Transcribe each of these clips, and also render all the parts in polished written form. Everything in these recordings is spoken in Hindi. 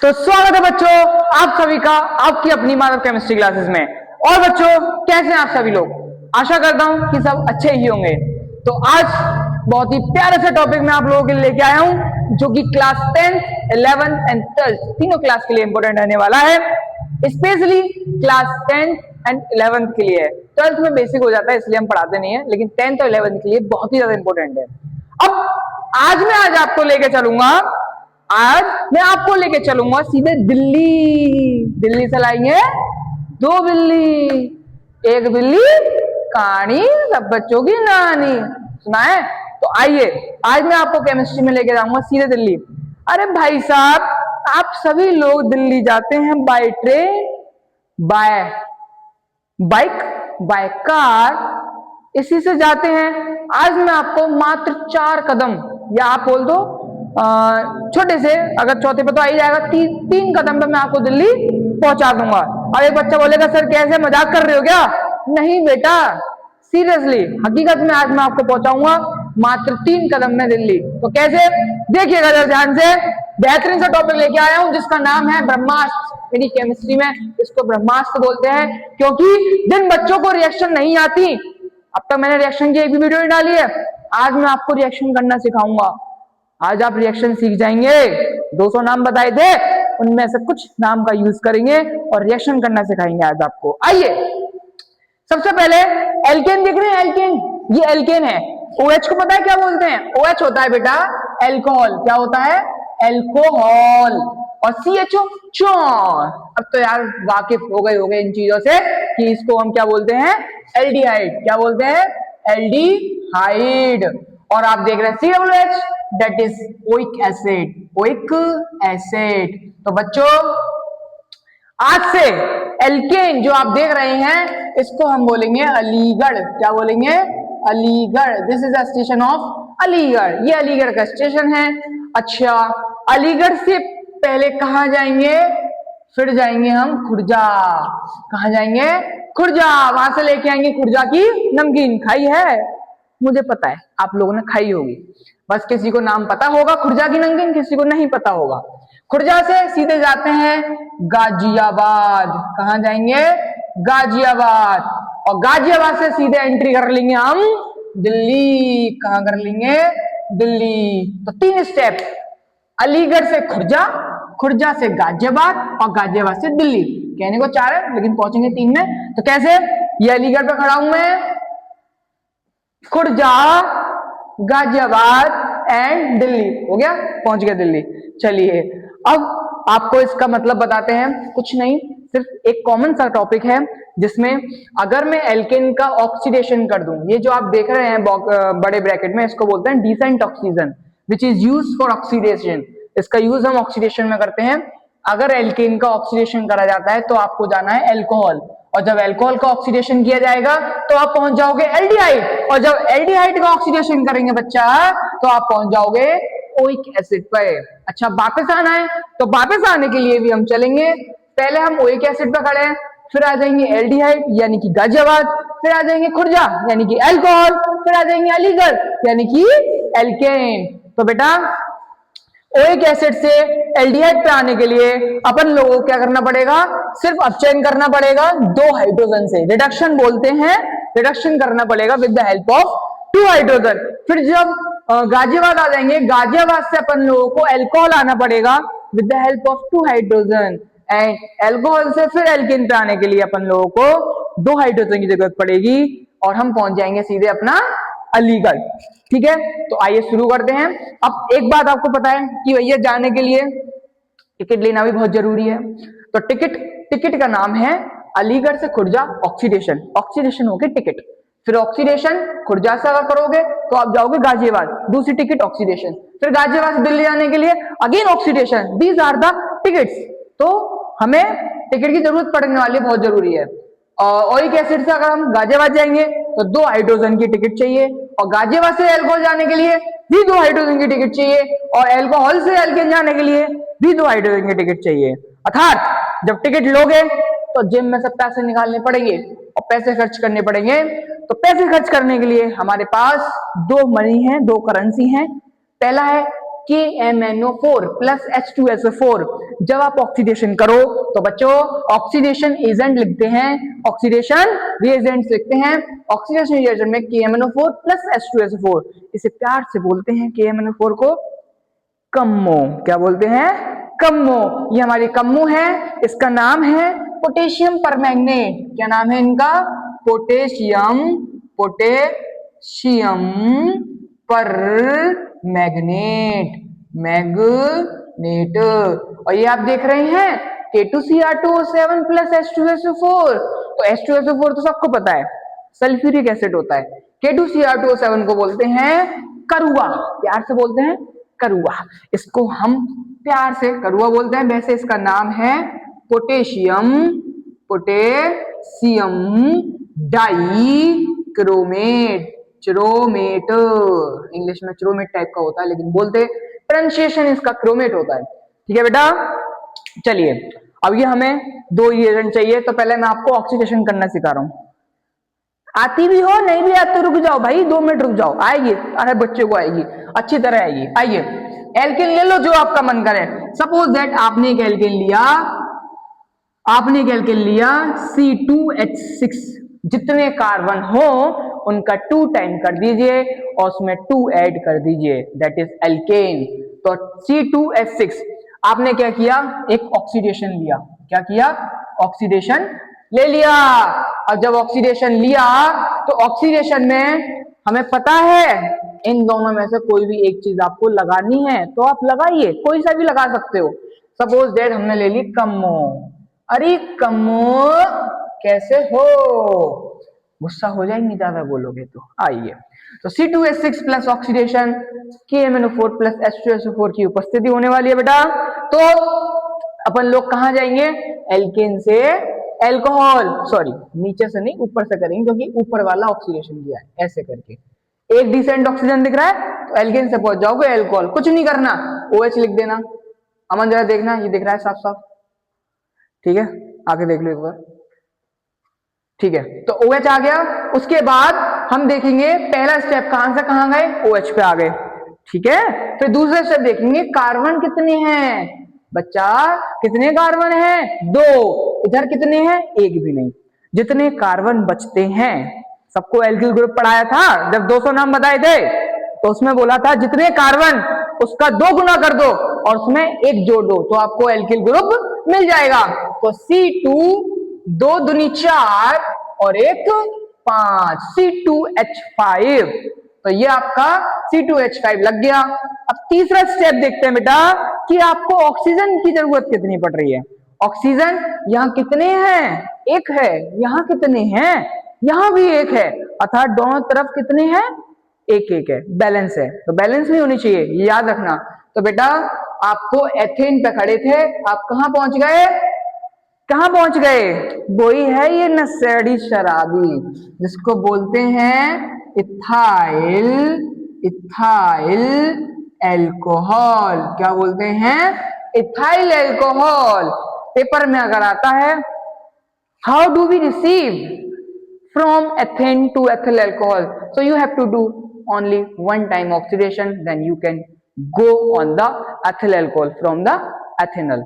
तो स्वागत है बच्चों आप सभी का आपकी अपनी मानव केमिस्ट्री क्लासेस में। और बच्चों कैसे हैं आप सभी लोग? आशा करता हूं कि सब अच्छे ही होंगे। तो आज बहुत ही प्यारे से टॉपिक मैं आप लोगों के लिए लेके आया हूं जो कि क्लास 10, 11 एंड 12 तीनों क्लास के लिए इंपॉर्टेंट रहने वाला है। स्पेशली क्लास 10 एंड 11 के लिए है। 12th में बेसिक हो जाता है इसलिए हम पढ़ाते नहीं है, लेकिन 10th और 11th के लिए बहुत ही ज्यादा इंपॉर्टेंट है। अब आज आपको लेके चलूंगा सीधे दिल्ली से लाएंगे दो बिल्ली, एक बिल्ली कहानी सब बच्चों की नानी। सुना है? तो आइए आज मैं आपको केमिस्ट्री में लेके जाऊंगा सीधे दिल्ली। अरे भाई साहब, आप सभी लोग दिल्ली जाते हैं by train, by bike, by car, इसी से जाते हैं। आज मैं आपको मात्र 4 कदम या आप बोल दो छोटे से, अगर चौथे पे तो आ ही जाएगा, 3 कदम पे मैं आपको दिल्ली पहुंचा दूंगा। और एक बच्चा बोलेगा सर कैसे, मजाक कर रहे हो क्या? नहीं बेटा, सीरियसली हकीकत में आज मैं आपको पहुंचाऊंगा मात्र 3 कदम में दिल्ली। तो कैसे, देखिएगा जरा ध्यान से। बेहतरीन सा टॉपिक लेके आया हूं जिसका नाम है ब्रह्मास्त्र। मेरी केमिस्ट्री में इसको ब्रह्मास्त्र बोलते हैं, क्योंकि जिन बच्चों को रिएक्शन नहीं आती, अब तक मैंने रिएक्शन की एक भी वीडियो नहीं डाली है, आज मैं आपको रिएक्शन करना सिखाऊंगा। आज आप रिएक्शन सीख जाएंगे। 200 नाम बताए थे, उनमें से कुछ नाम का यूज करेंगे और रिएक्शन करना सिखाएंगे आज आपको। आइए सबसे पहले एल्केन देख रहे हैं, एल्केन, ये एल्केन है। OH को पता है क्या बोलते हैं? OH होता है बेटा एल्कोहल। क्या होता है? एल्कोहल। और CHO चौन। अब तो यार वाकिफ हो गए इन चीजों से कि इसको हम क्या बोलते हैं? एल्डिहाइड। क्या बोलते हैं? एल्डिहाइड। और आप देख रहे हैं COOH, that is oic acid, oic acid. तो बच्चों आज से एल्केन जो आप देख रहे हैं इसको हम बोलेंगे अलीगढ़। क्या बोलेंगे? Aligarh. This is a station of Aligarh. ये अलीगढ़ का स्टेशन है। अच्छा, अलीगढ़ से पहले कहां जाएंगे? फिर जाएंगे हम खुर्जा। कहां जाएंगे? खुर्जा। वहां से लेके आएंगे खुर्जा की नमकीन। खाई है? मुझे पता है आप लोगों ने खाई होगी, बस किसी को नाम पता होगा खुर्जा की नमकीन, किसी को नहीं पता होगा। खुर्जा से सीधे जाते हैं गाजियाबाद। कहां जाएंगे? गाजियाबाद। और गाजियाबाद से सीधे एंट्री कर लेंगे हम दिल्ली। कहां कर लेंगे? दिल्ली। तो 3 स्टेप, अलीगढ़ से खुर्जा, खुर्जा से गाजियाबाद और गाजियाबाद से दिल्ली। कहने को 4 है लेकिन पहुंचेंगे 3 में। तो कैसे? ये अलीगढ़ पे खड़ा हूं मैं, खुर्जा, गाजियाबाद एंड दिल्ली। हो गया, पहुंच गया दिल्ली। चलिए अब आपको इसका मतलब बताते हैं। कुछ नहीं, सिर्फ एक कॉमन सा टॉपिक है जिसमें अगर मैं एल्केन का ऑक्सीडेशन कर दूं, ये जो आप देख रहे हैं बड़े ब्रैकेट में, इसको बोलते हैं decent oxygen, which is used for oxidation. इसका यूज हम ऑक्सीडेशन में करते हैं। अगर एल्केन का ऑक्सीडेशन करा जाता है तो आपको जाना है एल्कोहल, और जब एल्कोहल का ऑक्सीडेशन किया जाएगा तो आप पहुंच जाओगे एल्डिहाइड, और जब एल्डिहाइड का ऑक्सीडेशन करेंगे बच्चा तो आप पहुंच जाओगे ओइक एसिड पर। अच्छा, वापस आना है तो वापस आने के लिए भी हम चलेंगे। पहले हम ओइक एसिड पर खड़े हैं, फिर आ जाएंगे एल्डिहाइड यानी कि गाजियाबाद, फिर आ जाएंगे खुर्जा यानी कि एल्कोहल, फिर आ जाएंगे अलीगढ़ यानी कि एल्केन। तो बेटा ओइक एसिड से एल्डिहाइड पे आने के लिए अपन लोगों को क्या करना पड़ेगा? सिर्फ अपचयन करना पड़ेगा 2 हाइड्रोजन से। रिडक्शन बोलते हैं, रिडक्शन करना पड़ेगा with the help of 2 hydrogen. फिर जब गाजियाबाद आ जाएंगे, गाजियाबाद से अपन लोगों को एल्कोहल आना पड़ेगा with the help of 2 hydrogen. And alcohol से फिर एल्केन पे आने के लिए अपन लोगों को 2 हाइड्रोजन की जरूरत पड़ेगी और हम पहुंच जाएंगे सीधे अपना अलीगढ़। ठीक है, तो आइए शुरू करते हैं। अब एक बात आपको पता है कि भैया जाने के लिए टिकट लेना भी बहुत जरूरी है। तो टिकट का नाम है अलीगढ़ से खुर्जा ऑक्सीडेशन, ऑक्सीडेशन होके टिकट। फिर ऑक्सीडेशन खुर्जा से अगर करोगे तो आप जाओगे गाजियाबाद, दूसरी टिकट ऑक्सीडेशन। फिर गाजियाबाद से दिल्ली जाने के लिए again oxidation. These are the tickets. तो हमें टिकट की जरूरत पड़ने वाली बहुत जरूरी है। ओइक एसिड से अगर हम गाजियाबाद जाएंगे तो 2 हाइड्रोजन की टिकट चाहिए, और गाजियाबाद से एल्कोहल जाने के लिए भी 2 हाइड्रोजन की टिकट चाहिए, और एल्कोहल से एल्केन जाने के लिए भी 2 हाइड्रोजन की टिकट चाहिए। अर्थात जब टिकट लोगे तो जेब में से पैसे निकालने पड़ेंगे और पैसे खर्च करने पड़ेंगे। तो पैसे खर्च करने के लिए हमारे पास 2 मनी है, 2 करेंसी है। पहला है KMnO4 प्लस H2SO4। जब आप ऑक्सीडेशन करो तो बच्चों ऑक्सीडेशन एजेंट लिखते हैं, ऑक्सीडेशन रिएजेंट्स लिखते हैं। ऑक्सीडेशन रिएजेंट में KMnO4 प्लस H2SO4, इसे प्यार से बोलते हैं KMnO4 को कम्मो। क्या बोलते हैं? कम्मो। ये हमारी कम्मो है, इसका नाम है पोटेशियम परमैंगनेट। क्या नाम है इनका? पोटेशियम पर मैग्नेट, मैग्नेट। और ये आप देख रहे हैं K2Cr2O7 प्लस H2SO4। तो H2SO4 तो सबको पता है सल्फ्यूरिक एसिड होता है। K2Cr2O7 को बोलते हैं करुआ, प्यार से बोलते हैं करुआ। इसको हम प्यार से करुआ बोलते हैं, वैसे इसका नाम है पोटेशियम डाइक्रोमेट, चिरोमेट। इंग्लिश में चिरोमेट टाइप का होता है, लेकिन बोलते प्रोनाउंसिएशन इसका क्रोमेट होता है। ठीक है बेटा, चलिए अब ये हमें दो रिएजेंट चाहिए, तो पहले मैं आपको ऑक्सीडेशन करना सिखा रहा हूं। आती भी हो नहीं भी आती तो रुक जाओ भाई, 2 मिनट रुक जाओ, आएगी, अरे बच्चे को आएगी, अच्छी तरह आएगी। आइए एल्केन ले लो जो आपका मन करे। सपोज दैट आपने एक एल्केन लिया C2H6, जितने कार्बन हो उनका 2 टाइम कर दीजिए और उसमें 2 ऐड कर दीजिए, दैट इज एल्केन। तो C2H6 आपने क्या किया? एक ऑक्सीडेशन लिया। क्या किया? ऑक्सीडेशन ले लिया। अब जब ऑक्सीडेशन लिया तो ऑक्सीडेशन में हमें पता है इन दोनों में से कोई भी एक चीज आपको लगानी है, तो आप लगाइए, कोई सा भी लगा सकते हो। सपोज दैट हमने ले ली कम्मो। अरे कम्मो कैसे हो? गुस्सा हो जाएंगे ज्यादा बोलोगे तो। आइए, तो C2H6 plus oxidation KMnO4 plus H2SO4 की उपस्थिति होने वाली है बेटा। तो अपन लोग कहां जाएंगे? एल्केन से एल्कोहल, सॉरी नीचे से नहीं ऊपर से करेंगे, क्योंकि ऊपर वाला ऑक्सीडेशन किया है। ऐसे करके एक डिसेंट ऑक्सीजन दिख रहा है तो एल्केन से पहुंच जाओगे एल्कोहल। कुछ नहीं करना, OH लिख देना। अमन जरा देखना, ये दिख रहा है साफ साफ? ठीक है, आगे देख लो एक बार। ठीक है, तो OH आ गया। उसके बाद हम देखेंगे पहला स्टेप कहां से कहां गए? OH पे आ गए। ठीक है, फिर दूसरा स्टेप देखेंगे कार्बन कितने हैं। बच्चा कितने कार्बन हैं? 2। इधर कितने हैं? एक भी नहीं। जितने कार्बन बचते हैं, सबको एल्किल ग्रुप पढ़ाया था जब 200 नाम बताए थे, तो उसमें बोला था जितने कार्बन उसका 2 गुना कर दो और उसमें 1 जोड़ दो तो आपको एल्किल ग्रुप मिल जाएगा। तो C2 2 दूनी 4 और 1 5, C2H5। तो ये आपका C2H5 लग गया। अब तीसरा स्टेप देखते हैं बेटा कि आपको ऑक्सीजन की जरूरत कितनी पड़ रही है। ऑक्सीजन यहाँ कितने हैं? 1 है। यहाँ कितने हैं? यहाँ भी 1 है, अर्थात दोनों तरफ कितने हैं? 1-1 है, बैलेंस है। तो बैलेंस भी होनी चाहिए, ये याद रखना। तो बेटा आपको एथेन पे खड़े थे, आप कहां पहुंच गए? कहां पहुंच गए? वही है ये नशेड़ी शराबी जिसको बोलते हैं इथाइल एल्कोहल। क्या बोलते हैं? Ethyl alcohol. पेपर में अगर आता है how do we receive from ethane to ethyl alcohol, so you have to do only 1 time oxidation, then you can go on the ethyl alcohol from the ethane.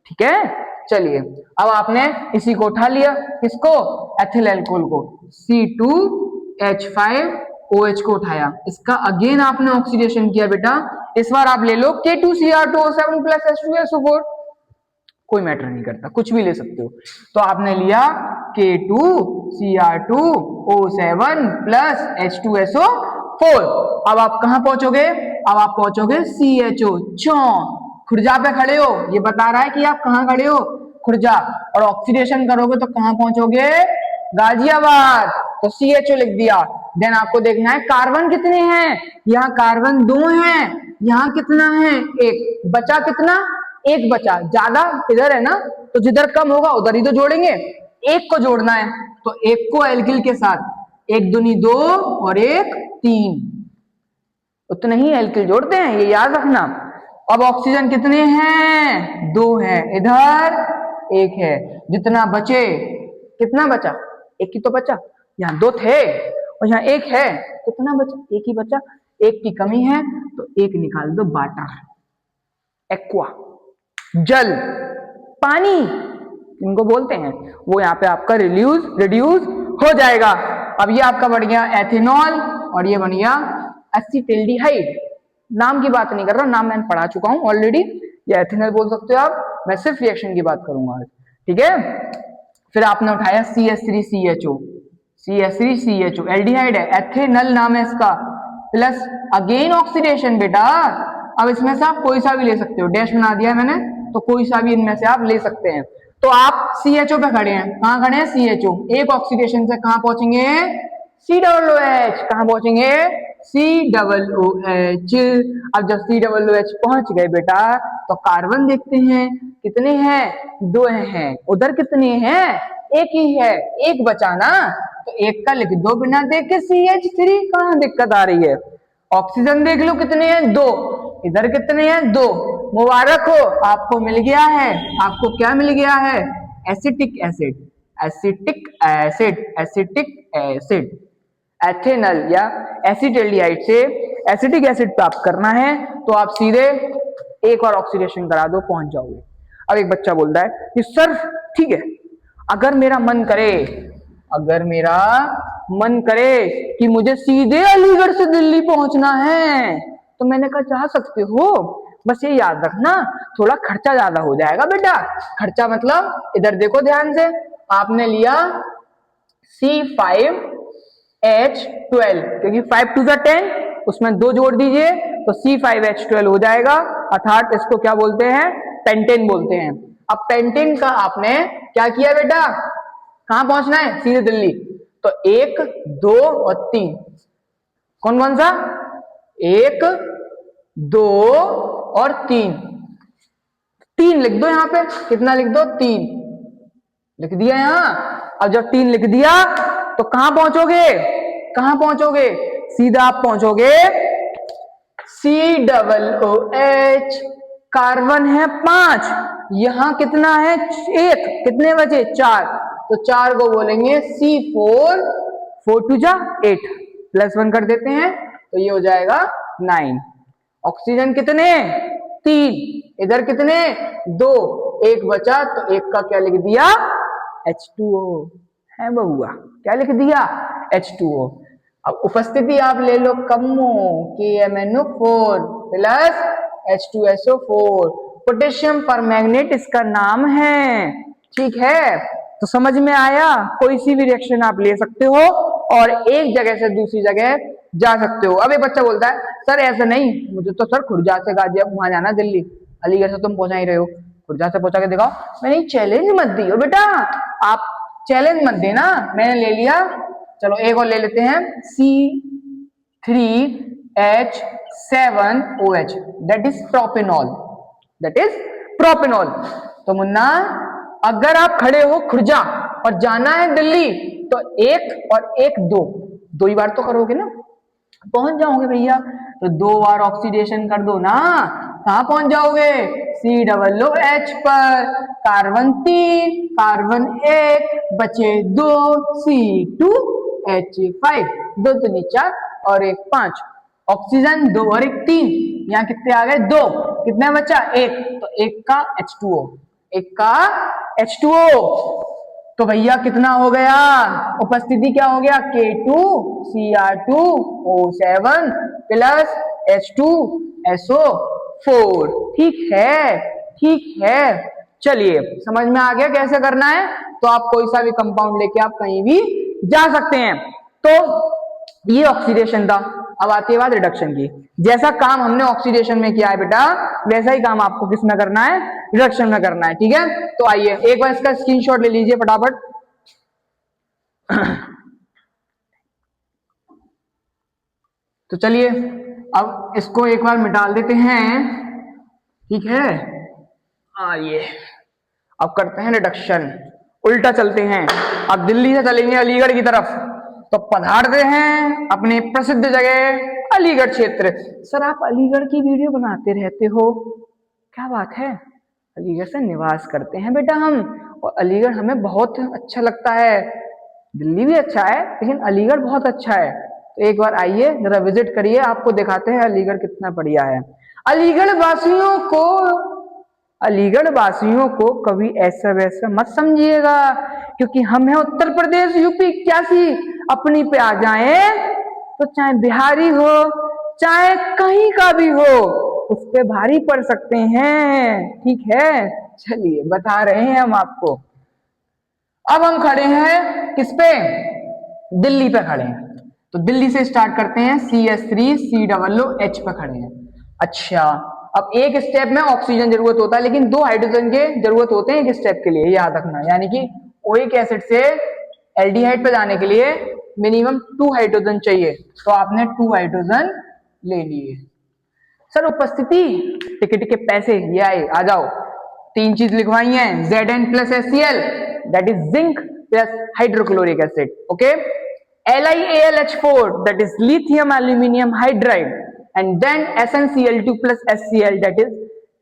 ठीक है, चलिए अब आपने इसी को उठा लिया, किसको? एथिल एल्कोहल को, C2H5OH को उठाया। इसका अगेन आपने ऑक्सीडेशन किया बेटा। इस बार आप ले लो K2Cr2O7 प्लस H2SO4, कोई मैटर नहीं करता, कुछ भी ले सकते हो। तो आपने लिया K2Cr2O7 प्लस H2SO4। अब आप कहां पहुंचोगे? अब आप पहुंचोगे CHO, खुर्जा पे खड़े हो। ये बता रहा है कि आप कहां खड़े हो? खुर्जा। और ऑक्सीडेशन करोगे तो कहां पहुंचोगे? गाजियाबाद। तो CHO लिख दिया। देन आपको देखना है कार्बन कितने हैं। यहाँ कार्बन 2 हैं, यहाँ कितना है? 1 बचा। कितना? 1 बचा। ज्यादा इधर है ना, तो जिधर कम होगा उधर ही तो जोड़ेंगे। 1 को जोड़ना है, तो 1 को एल्किल के साथ 1 दूनी 2 और 1 3, उतने ही एल्किल जोड़ते हैं, ये याद रखना। अब ऑक्सीजन कितने हैं? 2 है। इधर 1 है। जितना बचे, कितना बचा? 1 ही तो बचा। यहाँ 2 थे और यहाँ 1 है, कितना बचा? 1 ही बचा। एक की कमी है तो एक निकाल दो, वाटर, एक्वा, जल, पानी इनको बोलते हैं, वो यहाँ पे आपका रिड्यूस हो जाएगा। अब ये आपका बन गया एथेनॉल और ये बन गया एसिटिल्डिहाइड। नाम की बात नहीं कर रहा, नाम मैंने पढ़ा चुका हूं ऑलरेडी, ये एथेनॉल बोल सकते हो आप, मैं सिर्फ रिएक्शन की बात करूंगा आज, ठीक है। फिर आपने उठाया CH3CHO, CH3CHO एल्डिहाइड है, एथेनॉल नाम है इसका, प्लस अगेन ऑक्सीडेशन बेटा। अब इसमें से आप कोई सा भी ले सकते हो, डैश बना दिया है मैंने, तो कोई सा भी इनमें से आप ले सकते हैं। तो आप CHO पे खड़े हैं, कहाँ खड़े हैं, CHO, एक ऑक्सीडेशन से कहाँ पहुंचेंगे, COOH, कहाँ पहुंचेंगे, COOH। अब जब COOH पहुंच गए बेटा तो कार्बन देखते हैं कितने हैं, 2 हैं, उधर कितने हैं, एक ही है, एक बचा ना, तो एक का लिख दो बिना देख के CH3, कहाँ दिक्कत आ रही है। ऑक्सीजन देख लो कितने हैं, 2, इधर कितने हैं, 2, मुबारक हो आपको मिल गया है, आपको क्या मिल गया है, acetic acid, acetic acid, acetic acid. Ethanol या एसिटिल्डिहाइड से एसिटिक एसिड प्राप्त करना है तो आप सीधे एक और ऑक्सीडेशन करा दो, पहुंच जाओगे। अब एक बच्चा बोलता है कि सर ठीक है, अगर मेरा मन करे, अगर मेरा मन करे कि मुझे सीधे अलीगढ़ से दिल्ली पहुंचना है, तो मैंने कहा जा सकते हो, बस ये याद रखना थोड़ा खर्चा ज्यादा हो जाएगा बेटा। खर्चा मतलब इधर देखो ध्यान से, आपने लिया C5H12, क्योंकि 5 2 10, उसमें 2 जोड़ दीजिए तो C5H12 हो जाएगा, अर्थात इसको क्या बोलते हैं, पेंटेन बोलते हैं। अब पेंटेन का आपने क्या किया बेटा, कहां पहुंचना है, सीधे दिल्ली, तो 1 2 और 3, कौन कौन सा, 1 2 और 3, 3 लिख दो, यहां पे कितना लिख दो, 3 लिख दिया यहां। अब जब 3 लिख दिया तो कहां पहुंचोगे, कहां पहुंचोगे, सीधा आप पहुंचोगे COOH, कार्बन है 5, यहां कितना है 1, कितने बचे 4, तो 4 को बोलेंगे C4, 4 2 जा 8, +1 कर देते हैं तो ये हो जाएगा 9। ऑक्सीजन कितने, 3, इधर कितने 2, एक बचा तो एक का क्या लिख दिया, H2O है बउआ, क्या लिख दिया, H2O। अब उपस्थिति आप ले लो, कम्मो KMnO4 plus H2SO4, potassium permanganate इसका नाम है, ठीक है। तो समझ में आया, कोई सी भी रिएक्शन आप ले सकते हो और एक जगह से दूसरी जगह जा सकते हो। अब एक बच्चा बोलता है सर ऐसा नहीं, मुझे तो सर खुर्जा से गाजियाबाद वहां जाना, दिल्ली, अलीगढ़ से तुम पहुंचा ही रहे हो, खुर्जा से पहुंचा के दिखाओ। मैंने चैलेंज मत दियो बेटा, आप चैलेंज मत देना, मैंने ले लिया, चलो एक और ले लेते हैं, C3H7OH, that is propanol, that is propanol. तो मुन्ना अगर आप खड़े हो खुर्जा और जाना है दिल्ली तो 1 और 1 2 ही बार तो करोगे ना, पहुंच जाओगे भैया। तो 2 बार ऑक्सीडेशन कर दो ना, कहां पहुंच जाओगे, COOH पर, कार्बन 3, कार्बन 1, बचे 2, C2H5, 2 2 4 और 1 5, ऑक्सीजन 2 और 1 3, यहाँ कितने आ गए 2, कितना बचा 1, तो 1 का H2O, 1 का H2O, तो भैया कितना हो गया, उपस्थिति क्या हो गया, K2Cr2O7 प्लस H2SO4, ठीक है, ठीक है। चलिए समझ में आ गया कैसे करना है, तो आप कोई सा भी कंपाउंड लेके आप कहीं भी जा सकते हैं। तो ये ऑक्सीडेशन था। अब आती है बात रिडक्शन की, जैसा काम हमने ऑक्सीडेशन में किया है बेटा, वैसा ही काम आपको किस में करना है, रिडक्शन में करना है, ठीक है। तो आइए एक बार इसका स्क्रीनशॉट ले लीजिए फटाफट। तो चलिए अब इसको एक बार मिटा देते हैं, ठीक है। आइए अब करते हैं रिडक्शन, उल्टा चलते हैं, अब दिल्ली से चलेंगे अलीगढ़ की तरफ, तो पधारते हैं अपने प्रसिद्ध जगह अलीगढ़ क्षेत्र। सर आप अलीगढ़ की वीडियो बनाते रहते हो, क्या बात है, अलीगढ़ से निवास करते हैं बेटा हम, और अलीगढ़ हमें बहुत अच्छा लगता है, दिल्ली भी अच्छा है लेकिन अलीगढ़ बहुत अच्छा है। तो एक बार आइए जरा विजिट करिए, आपको दिखाते हैं अलीगढ़ कितना बढ़िया है। अलीगढ़ वासियों को, अलीगढ़ वासियों को कभी ऐसा वैसा मत समझिएगा, क्योंकि हम हैं उत्तर प्रदेश यूपी 81, अपनी पे आ जाए तो चाहे बिहारी हो चाहे कहीं का भी हो उस पे भारी पड़ सकते हैं, ठीक है। चलिए बता रहे हैं हम आपको। अब हम खड़े हैं किस पे, दिल्ली पे खड़े हैं, तो दिल्ली से स्टार्ट करते हैं, CH3COOH पे खड़े हैं। अच्छा, अब एक स्टेप में ऑक्सीजन जरूरत होता है, लेकिन 2 हाइड्रोजन के जरूरत होते हैं एक स्टेप के लिए, याद रखना। यानी कि ओइक एसिड से एल्डिहाइड पे जाने के लिए मिनिमम 2 हाइड्रोजन चाहिए, तो आपने 2 हाइड्रोजन ले लिए। सर उपस्थिति, टिकट के पैसे ये आए, आ जाओ। 3 चीज लिखवाई है, Zn+HCl, that is zinc plus hydrochloric acid, okay. LiAlH4, that is lithium aluminium hydride, and then SnCl2 plus HCl, that is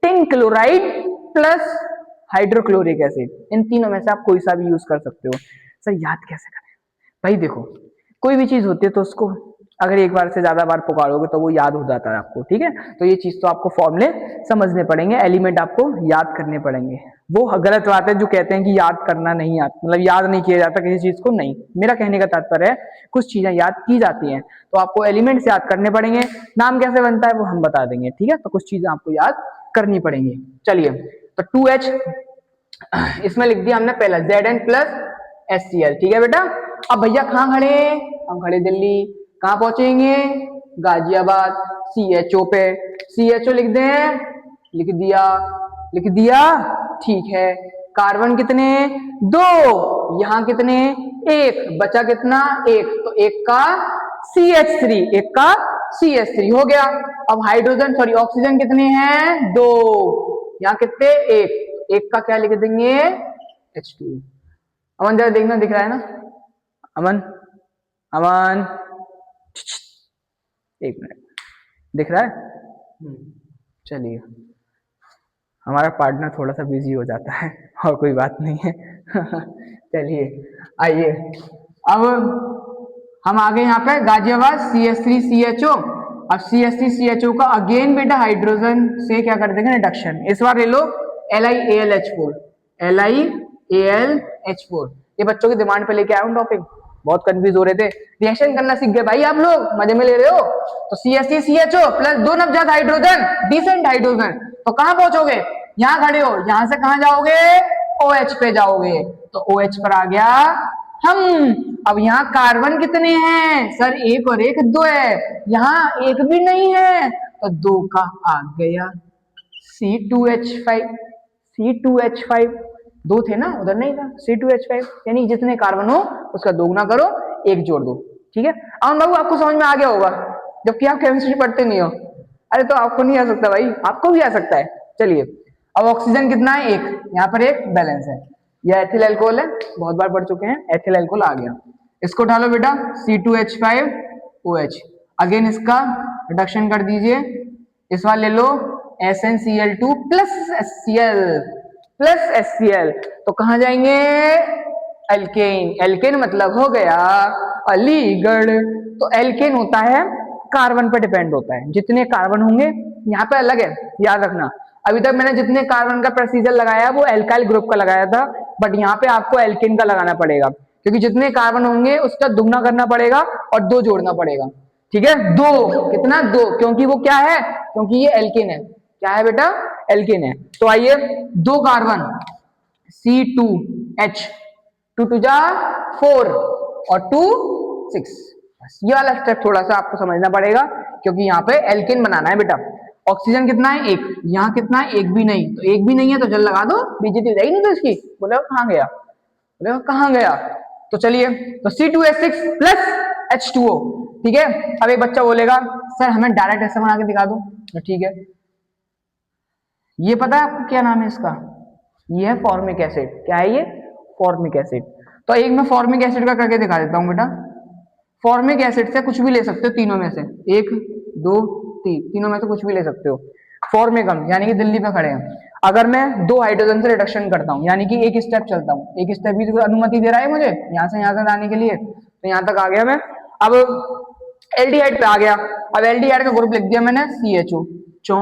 tin chloride plus hydrochloric acid. इन तीनों में से आप कोई सा भी यूज कर सकते हो। सर याद कैसे करें भाई, देखो कोई भी चीज होती है तो उसको अगर एक बार से ज्यादा बार पुकारोगे तो वो याद हो जाता है आपको, ठीक है। तो ये चीज तो आपको फॉर्मूले समझने पड़ेंगे, एलिमेंट आपको याद करने पड़ेंगे। वो गलत बात है जो कहते हैं कि याद करना नहीं आता, मतलब याद नहीं किया जाता किसी चीज को, नहीं। मेरा कहने का तात्पर्य है कुछ चीजें याद की जाती हैं तो आपको एलिमेंट्स याद करने पड़ेंगे, नाम कैसे बनता है वो हम बता देंगे, ठीक है। तो कुछ चीजें आपको याद करनी पड़ेंगी। चलिए, तो 2H इसमें लिख दिया हमने पहला, Zn+HCl, ठीक है बेटा। अब भैया कहाँ खड़े, हम खड़े दिल्ली, कहाँ पहुंचेंगे, गाजियाबाद, CHO पे, CHO लिख दें, लिख दिया, लिख दिया, ठीक है। कार्बन कितने, 2, यहाँ कितने, 1, बचा कितना, 1, तो 1 का CH3, 1 का CH3 हो गया। अब हाइड्रोजन सॉरी ऑक्सीजन कितने हैं, 2, यहाँ कितने, 1 का क्या लिख देंगे, H2। अमन जरा देखना, दिख रहा है ना, अमन, अमन, एक मिनट, दिख रहा है। चलिए, हमारा पार्टनर थोड़ा सा बिजी हो जाता है और कोई बात नहीं है। चलिए आइए, अब हम आ गए यहाँ पे गाजियाबाद, CH3CHO। अब CH3CHO का अगेन बेटा हाइड्रोजन से क्या कर देंगे, रिडक्शन। इस बार ले लो LiAlH4, LiAlH4। ये बच्चों की डिमांड पे लेके आया हूँ टॉपिक, बहुत कंफ्यूज हो रहे थे, रिएक्शन करना सीख गए भाई आप लोग, मजे में ले रहे हो। तो CH3CHO प्लस 2 नवजात हाइड्रोजन, डिसेंट हाइड्रोजन, तो कहां पहुंचोगे, यहां खड़े हो, यहां से कहां जाओगे, OH पे जाओगे, तो OH पर आ गया हम। अब यहाँ कार्बन कितने हैं, सर 1 और 1 2 है, यहाँ 1 भी नहीं है, तो 2 का आ गया C2H5, C2H5, 2 थे ना, उधर नहीं था, C2H5, यानी जितने कार्बन हो उसका दोगुना करो, 1 जोड़ दो, ठीक है। अमन बाबू आपको समझ में आ गया होगा, जबकि आप केमिस्ट्री पढ़ते नहीं हो। अरे तो आपको नहीं आ सकता भाई, आपको भी आ सकता है। चलिए, अब ऑक्सीजन कितना है, 1, यहाँ पर 1 बैलेंस है, यह एथिल अल्कोहल है, बहुत बार पढ़ चुके हैं, एथिल अल्कोहल आ गया। इसको डालो बेटा C2H5OH, अगेन इसका रिडक्शन कर दीजिए। इस बार ले लो SnCl2 प्लस HCl, तो कहां जाएंगे, एल्केन। एल्केन मतलब हो गया अलीगढ़। तो एल्केन होता है कार्बन पर डिपेंड होता है, जितने कार्बन होंगे, यहाँ पे अलग है, याद रखना। अभी तक मैंने जितने कार्बन का प्रोसीजर लगाया वो एल्काइल ग्रुप का लगाया था, बट यहाँ पे आपको एल्केन का लगाना पड़ेगा, क्योंकि जितने कार्बन होंगे उसका दुगना करना पड़ेगा और 2 जोड़ना पड़ेगा, ठीक है। 2 कितना, 2, क्योंकि वो क्या है, क्योंकि ये एल्केन है, क्या है बेटा, एल्केन है। तो आइए, 2 कार्बन C2H, 2 2 जा 4 और 2 6, ये वाला स्टेप थोड़ा सा आपको समझना पड़ेगा, क्योंकि यहाँ पे एल्केन बनाना है बेटा। ऑक्सीजन कितना है, 1, यहाँ कितना है, 1 भी नहीं, तो 1 भी नहीं है तो जल लगा दो, बेइज्जती रहेगी नहीं तो इसकी, बोले कहाँ गया, बोले कहाँ गया। तो चलिए, तो C2H6 प्लस H2O, ठीक है। अब एक बच्चा बोलेगा सर हमें डायरेक्ट ऐसा बना के दिखा दो, तो ठीक है। ये पता है आपको क्या नाम है इसका, ये है फॉर्मिक एसिड। क्या है ये, फॉर्मिक एसिड। तो एक मैं फॉर्मिक एसिड का करके दिखा देता हूँ बेटा। फॉर्मिक एसिड से कुछ भी ले सकते हो, तीनों में से, 1 2 3, तीनों में से कुछ भी ले सकते हो। फॉर्मिकम यानी कि दिल्ली पे खड़े हैं, अगर मैं 2 हाइड्रोजन से रिडक्शन करता हूँ, यानी कि एक स्टेप चलता हूँ, एक स्टेप की अनुमति दे रहा है मुझे यहाँ से जाने के लिए, तो यहाँ तक आ गया मैं। अब एल्डिहाइड पे आ गया। अब एल्डिहाइड का ग्रुप लिख दिया मैंने CHO, चो।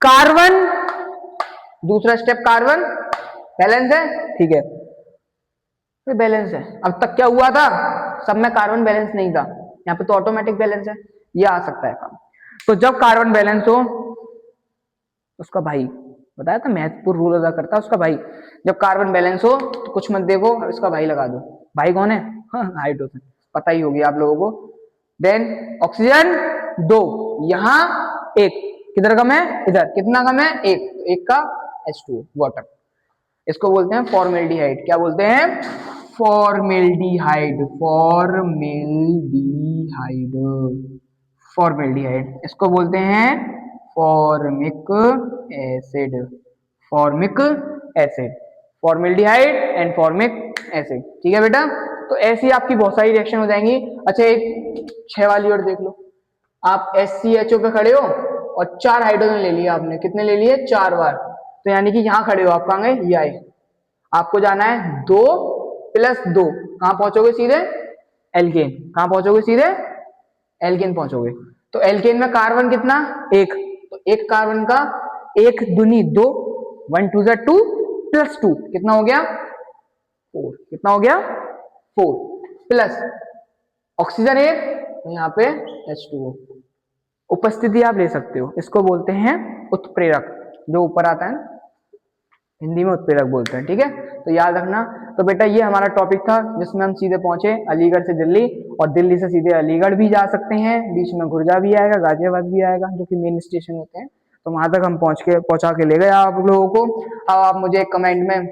कार्बन, दूसरा स्टेप कार्बन बैलेंस है, ठीक है, बैलेंस है। अब तक क्या हुआ था, सब में कार्बन बैलेंस नहीं था, यहाँ पे तो ऑटोमेटिक बैलेंस है, ये आ सकता है काम। तो जब कार्बन बैलेंस हो, उसका भाई बताया था महत्वपूर्ण रोल अदा करता है उसका भाई। जब कार्बन बैलेंस हो तो कुछ मत देखो, अब इसका भाई लगा दो। भाई कौन है, हाँ, हाइड्रोजन, पता ही होगी आप लोगों को। देन ऑक्सीजन 2, यहाँ 1, किधर कम है, इधर कितना कम है, 1, तो 1 का H2 वाटर। इसको बोलते हैं फॉर्मेल्डिहाइड। क्या बोलते हैं, फॉर्मेल्डिहाइड, फॉर्मेल्डिहाइड, फॉर्मेल्डिहाइड। इसको बोलते हैं formic acid, formic acid, formaldehyde and formic acid, ठीक है बेटा। तो ऐसी आपकी बहुत सारी रिएक्शन हो जाएंगी। अच्छा, एक 6 वाली और देख लो। आप SCHO पे खड़े हो और 4 हाइड्रोजन ले लिया आपने, कितने ले लिए, 4 बार। तो यानी कि यहाँ खड़े हो आप, कहाँ गए, ये आए, आपको जाना है 2 + 2, कहाँ पहुंचोगे, सीधे एल्केन। कहाँ पहुंचोगे, सीधे एल्केन पहुंचोगे। तो एल्केन में कार्बन कितना, 1, तो 1 कार्बन का 1 दूनी 2, 1 2 = 2 + 2 कितना हो गया, 4, कितना हो गया, 4, प्लस ऑक्सीजन 1, तो यहाँ पे H2O। उपस्थिति आप ले सकते हो, इसको बोलते हैं उत्प्रेरक, जो ऊपर आता है हिंदी में उत्प्रेरक बोलते हैं, ठीक है। तो याद रखना। तो बेटा ये हमारा टॉपिक था जिसमें हम सीधे पहुंचे अलीगढ़ से दिल्ली, और दिल्ली से सीधे अलीगढ़ भी जा सकते हैं, बीच में गुर्जा भी आएगा, गाजियाबाद भी आएगा, जो कि मेन स्टेशन होते हैं। तो वहां तक हम पहुंचा के ले गए आप लोगों को। अब आप मुझे कमेंट में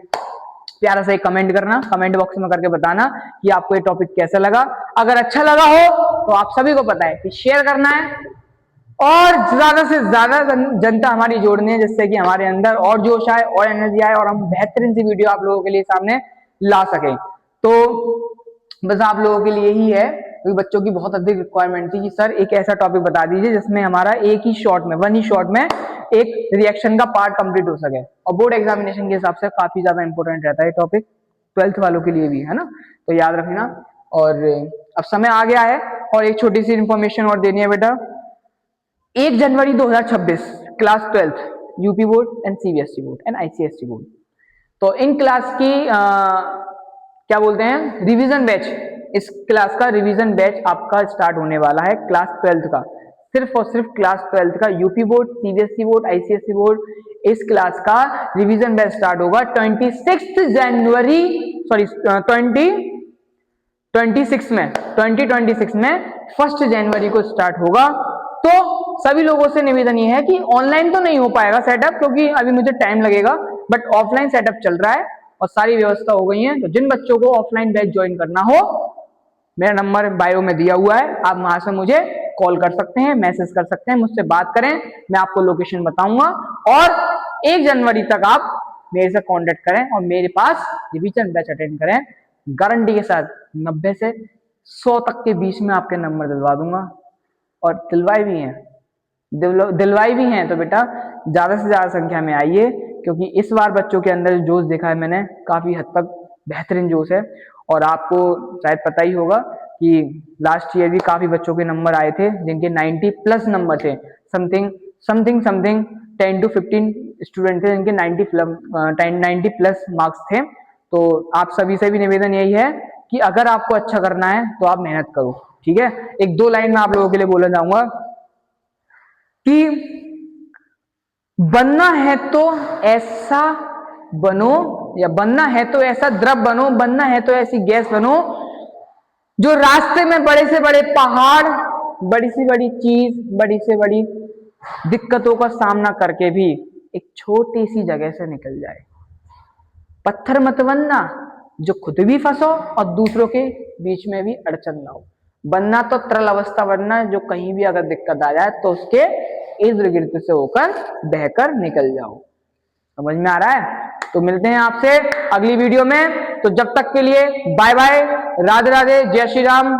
प्यारा सा एक कमेंट करना, कमेंट बॉक्स में करके बताना कि आपको ये टॉपिक कैसा लगा। अगर अच्छा लगा हो तो आप सभी को पता है कि शेयर करना है, और ज्यादा से ज्यादा जनता हमारी जोड़नी है, जिससे कि हमारे अंदर और जोश आए और एनर्जी आए, और हम बेहतरीन सी वीडियो आप लोगों के लिए सामने ला सकें। तो बस आप लोगों के लिए ही है, क्योंकि बच्चों की बहुत अधिक रिक्वायरमेंट थी कि सर एक ऐसा टॉपिक बता दीजिए जिसमें हमारा एक ही शॉट में, 1 ही शॉट में एक रिएक्शन का पार्ट कंप्लीट हो सके। और बोर्ड एग्जामिनेशन के हिसाब से काफी ज्यादा इंपॉर्टेंट रहता है टॉपिक, 12th वालों के लिए भी, है ना। तो याद रखना। और अब समय आ गया है, और एक छोटी सी इंफॉर्मेशन और देनी है बेटा। 1 जनवरी 2026 class 12th UP board and CBSE board and ICSE board, तो इन क्लास की क्या बोलते हैं, रिवीजन बैच, इस क्लास का रिवीजन बैच आपका स्टार्ट होने वाला है क्लास 12th का। सिर्फ और सिर्फ क्लास 12th का UP board, CBSE board, ICSE board, इस क्लास का रिवीजन बैच स्टार्ट होगा 26 जनवरी, सॉरी 2026 में 1 जनवरी को स्टार्ट होगा। तो सभी लोगों से निवेदन ये है कि ऑनलाइन तो नहीं हो पाएगा सेटअप, क्योंकि अभी मुझे टाइम लगेगा, बट ऑफलाइन सेटअप चल रहा है और सारी व्यवस्था हो गई है। तो जिन बच्चों को ऑफलाइन बैच ज्वाइन करना हो, मेरा नंबर बायो में दिया हुआ है, आप वहां से मुझे कॉल कर सकते हैं, मैसेज कर सकते हैं, मुझसे बात करें, मैं आपको लोकेशन बताऊंगा। और 1 जनवरी तक आप मेरे से कांटेक्ट करें और मेरे पास रिवीजन बैच अटेंड करें। गारंटी के साथ 90 से 100 तक के बीच में आपके नंबर दिलवा दूंगा, और दिलवाई भी हैं। तो बेटा ज्यादा से ज्यादा संख्या में आइए, क्योंकि इस बार बच्चों के अंदर जोश देखा है मैंने, काफी हद तक बेहतरीन जोश है। और आपको शायद पता ही होगा कि लास्ट ईयर भी काफी बच्चों के नंबर आए थे जिनके 90+ नंबर थे, समथिंग 10 to 15 स्टूडेंट थे जिनके 90+ मार्क्स थे। तो आप सभी से भी निवेदन यही है कि अगर आपको अच्छा करना है तो आप मेहनत करो, ठीक है। 1-2 लाइन में आप लोगों के लिए बोलना चाहूंगा कि बनना है तो ऐसा बनो, या बनना है तो ऐसा द्रव बनो, बनना है तो ऐसी गैस बनो जो रास्ते में बड़े से बड़े पहाड़, बड़ी से बड़ी चीज, बड़ी से बड़ी दिक्कतों का सामना करके भी एक छोटी सी जगह से निकल जाए। पत्थर मत बनना जो खुद भी फंसो और दूसरों के बीच में भी अड़चन ना हो। बनना तो तरल अवस्था बनना, जो कहीं भी अगर दिक्कत आ जाए तो उसके इर्द गिर्द से होकर बहकर निकल जाओ। समझ में आ रहा है? तो मिलते हैं आपसे अगली वीडियो में। तो जब तक के लिए बाय बाय, राधे राधे, जय श्री राम।